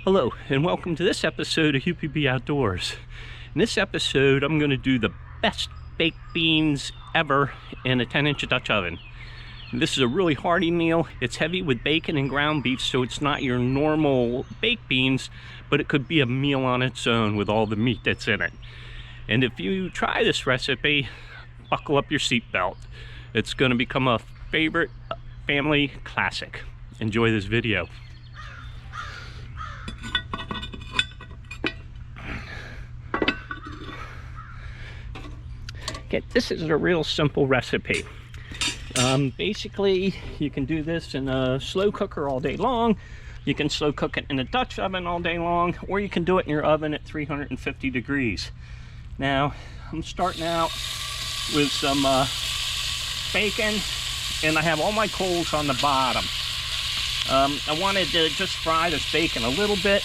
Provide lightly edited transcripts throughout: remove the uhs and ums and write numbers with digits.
Hello and welcome to this episode of Huepy-B-Outdoors. In this episode I'm going to do the best baked beans ever in a 10-inch Dutch oven. And this is a really hearty meal. It's heavy with bacon and ground beef, so it's not your normal baked beans, but it could be a meal on its own with all the meat that's in it. And if you try this recipe, buckle up your seatbelt. It's going to become a favorite family classic. Enjoy this video. Okay, this is a real simple recipe. Basically, you can do this in a slow cooker all day long. You can slow cook it in a Dutch oven all day long, or you can do it in your oven at 350 degrees. Now, I'm starting out with some bacon, and I have all my coals on the bottom. I wanted to just fry this bacon a little bit,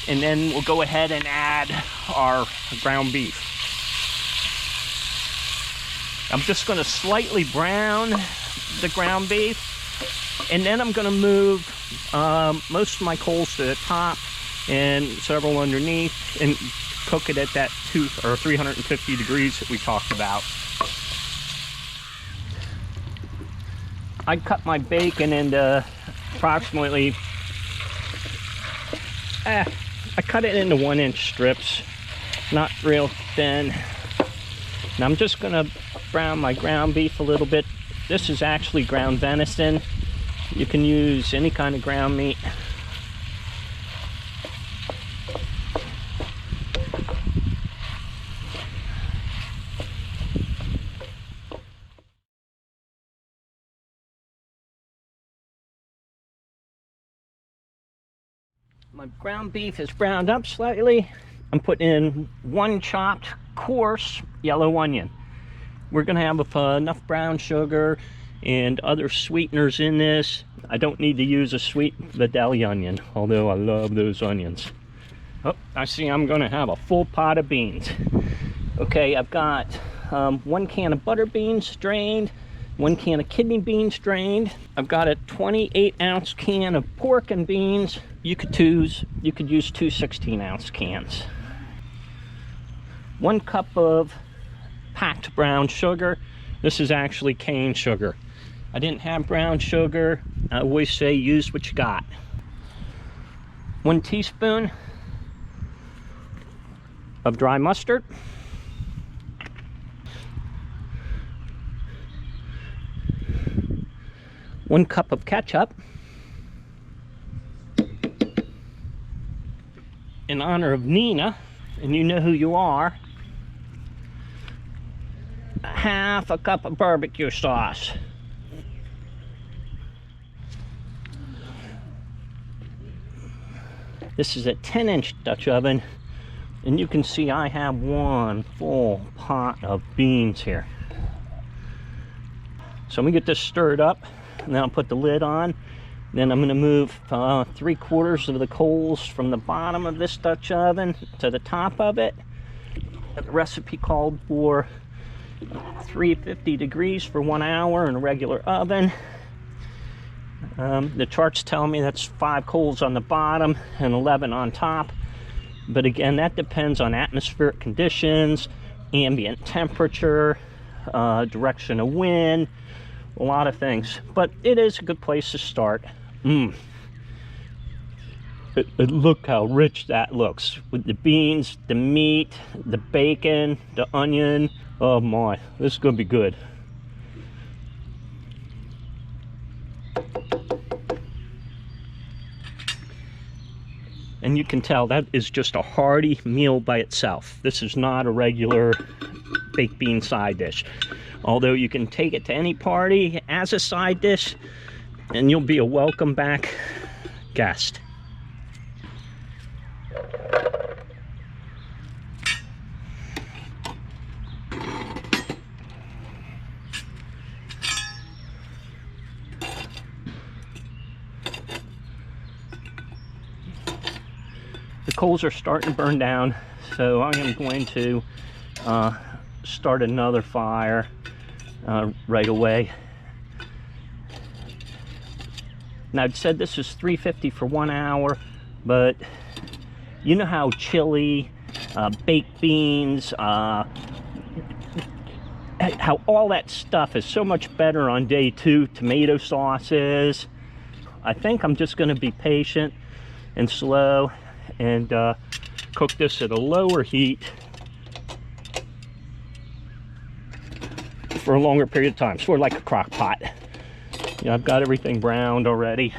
and then we'll go ahead and add our ground beef. I'm just going to slightly brown the ground beef, and then I'm going to move most of my coals to the top and several underneath and cook it at that 350 degrees that we talked about. I cut my bacon into approximately, I cut it into 1-inch strips, not real thin. Now I'm just going to brown my ground beef a little bit. This is actually ground venison. You can use any kind of ground meat. My ground beef is browned up slightly. I'm putting in 1 chopped coarse yellow onion. We're going to have enough brown sugar and other sweeteners in this. I don't need to use a sweet Vidalia onion, although I love those onions. Oh, I see I'm going to have a full pot of beans. Okay, I've got 1 can of butter beans drained, 1 can of kidney beans drained. I've got a 28-ounce can of pork and beans. You could use 2 16-ounce cans. 1 cup of packed brown sugar. This is actually cane sugar. I didn't have brown sugar. I always say use what you got. 1 teaspoon of dry mustard. 1 cup of ketchup. In honor of Nina, and you know who you are, 1/2 cup of barbecue sauce. This is a 10-inch Dutch oven, and you can see I have 1 full pot of beans here. So I'm gonna get this stirred up, and then I'll put the lid on. Then I'm gonna move 3/4 of the coals from the bottom of this Dutch oven to the top of it. The recipe called for 350 degrees for 1 hour in a regular oven. The charts tell me that's 5 coals on the bottom and 11 on top. But again, that depends on atmospheric conditions, ambient temperature, direction of wind, a lot of things. But it is a good place to start. Look how rich that looks with the beans, the meat, the bacon, the onion. Oh my, this is gonna be good. And you can tell that is just a hearty meal by itself. This is not a regular baked bean side dish. Although you can take it to any party as a side dish, and you'll be a welcome back guest. The coals are starting to burn down, so I am going to start another fire right away. Now, I'd said this is 350 for 1 hour, but You know how chili, baked beans, how all that stuff is so much better on day 2. Tomato sauces. I think I'm just going to be patient and slow and cook this at a lower heat for a longer period of time, sort of like a crock pot. I've got everything browned already.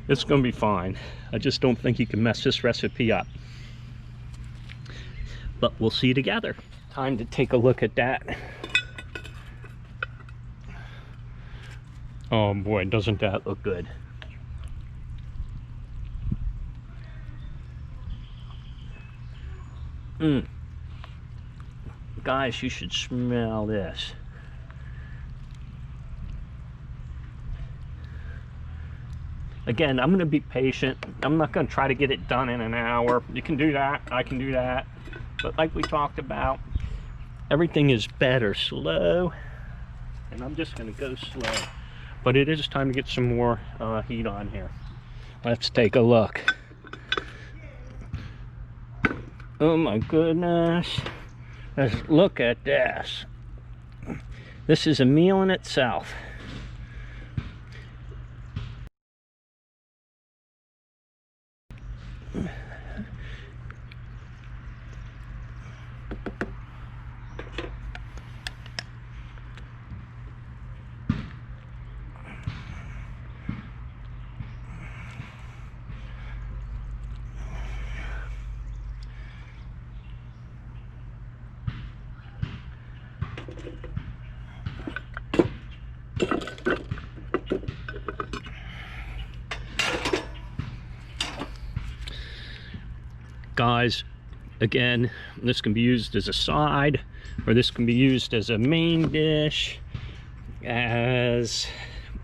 It's going to be fine. I just don't think you can mess this recipe up. But we'll see together. Time to take a look at that. Oh boy, doesn't that look good. Guys, you should smell this. Again, I'm going to be patient. I'm not going to try to get it done in an hour. You can do that. I can do that. But like we talked about, everything is better slow. And I'm just going to go slow. But it is time to get some more heat on here. Let's take a look. Oh my goodness. Let's look at this. This is a meal in itself. Guys, again, this can be used as a side, or this can be used as a main dish, as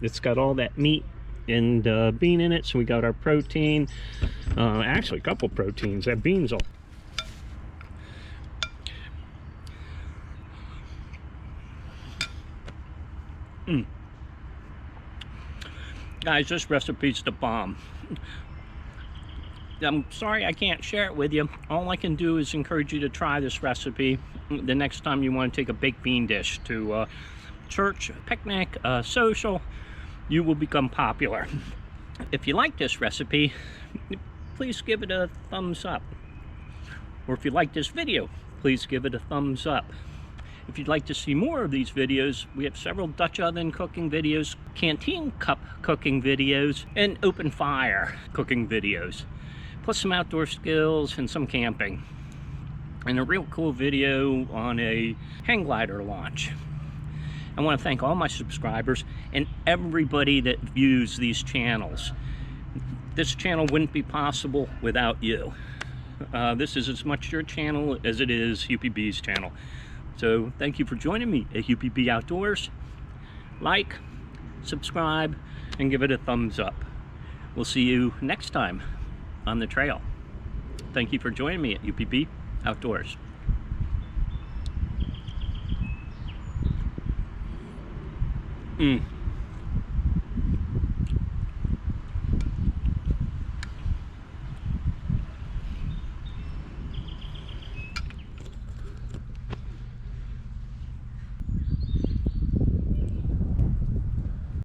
it's got all that meat and bean in it. So we got our protein, actually a couple proteins. That beans will Guys, this recipe's the bomb. I'm sorry I can't share it with you. All I can do is encourage you to try this recipe the next time you want to take a baked bean dish to church, picnic, social. You will become popular. If you like this recipe, please give it a thumbs up. Or if you like this video, please give it a thumbs up. If you'd like to see more of these videos, we have several Dutch oven cooking videos, canteen cup cooking videos, and open fire cooking videos. Plus some outdoor skills and some camping. And a real cool video on a hang glider launch. I want to thank all my subscribers and everybody that views these channels. This channel wouldn't be possible without you. This is as much your channel as it is Huepy-B's channel. So thank you for joining me at Huepy-B-Outdoors. Like, subscribe, and give it a thumbs up. We'll see you next time on the trail. Thank you for joining me at Huepy-B-Outdoors.